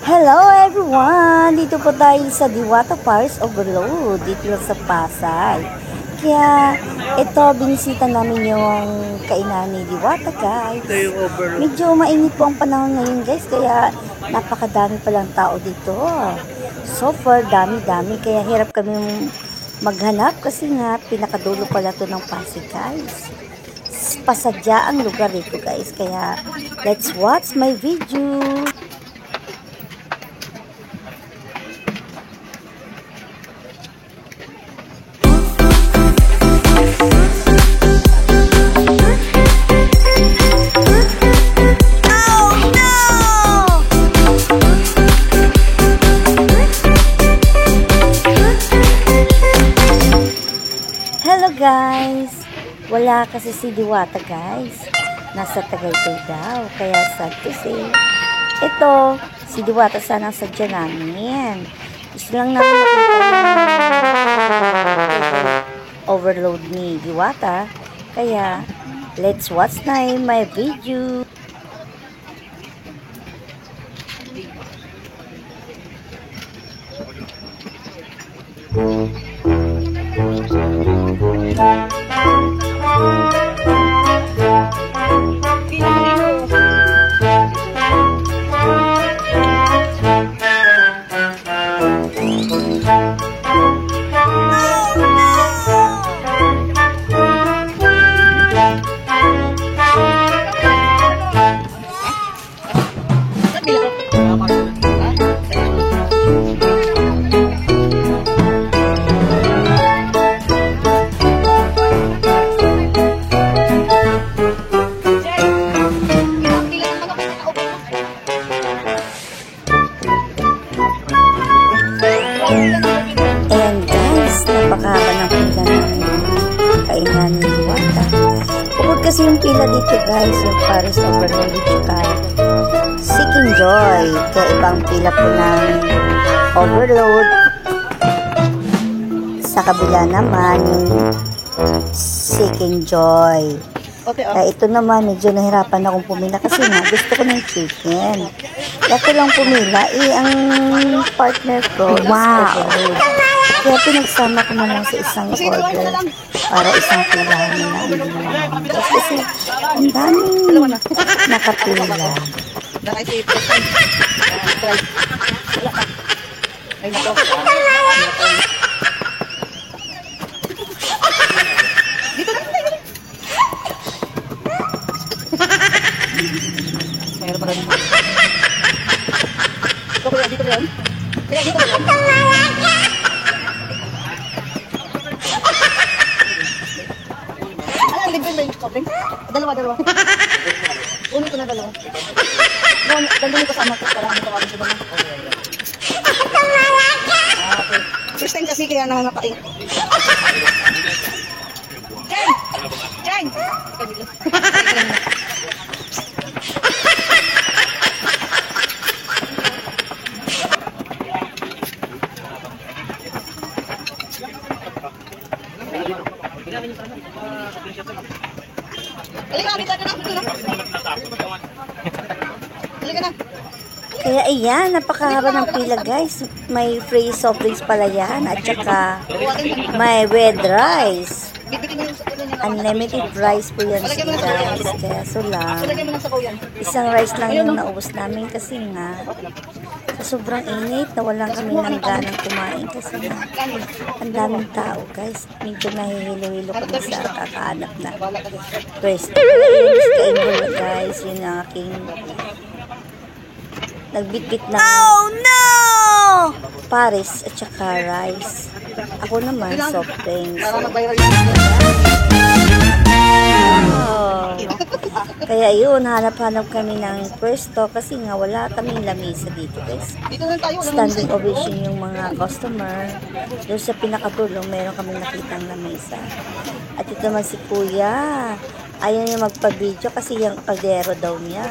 Hello everyone! Dito po tayo sa Diwata Paris Overload, dito lang sa Pasay. Kaya ito, binisita namin yung kainan ni Diwata, guys. Medyo mainit po ang panahon ngayon, guys, kaya napakadami palang tao dito. So far, dami-dami, kaya hirap kami maghanap kasi nga pinakadulo pala to ng Pasay, guys. Pasadya ang lugar dito, guys, kaya let's watch my video. Hello guys! Wala kasi si Diwata, guys. Nasa Tagaytay daw. Kaya sad to say. Ito, si Diwata sana sadya namin. Gusto lang namin makita yung overload ni Diwata. Kaya, let's watch na my video. Ayan guys, napakahaba ng pila ng kainan ni Diwata. Bukod kasi yung pila dito guys, yung Paris Overload tsaka Seeking Joy. Kaya ibang pila po ng Overload. Sa kabila naman yung Seeking Joy. Kaya ito naman, medyo nahirapan akong pumila kasi nga gusto ko ng chicken. Kaya ko lang pumila, ang partner ko, wow! Kaya pinagsama ko na lang sa isang order para isang pilahan na lang. Kasi ang daming nakapila. Mayroon pa rin. Ito kaya dito yan? Kaya dito yan? Ano, libre yung sobrang? Dalawa. Unin ko na dalawa. Dandun ko sa anak ko para ano tawagin ko ba na? Okay. First time kasi kaya nangangapain. Jen! Kaya ayan, napakahaba ng pila guys. May free soft drinks pala yan. At saka may red rice. Unlimited rice po yan guys. Kaya so lang. Isang rice lang yung naubos namin kasi nga sa sobrang init na walang kami ng ganang kumain kasi nga ang daming tao guys. Medyo nahihilo-hilo kami sa kakaanap na pwesto. Guys, yun ang aking nagbitbit ng Paris at saka rice. Ako naman soft drinks. Oh. Kaya yun, hanap-hanap kami ng pwesto kasi nga wala kaming lamesa dito guys. Standing ovation yung mga customer. Doon sa pinakadulo, meron kaming nakitang lamesa. At ito naman si Kuya. Ayaw niya magpa-video kasi yung kaldero daw niya.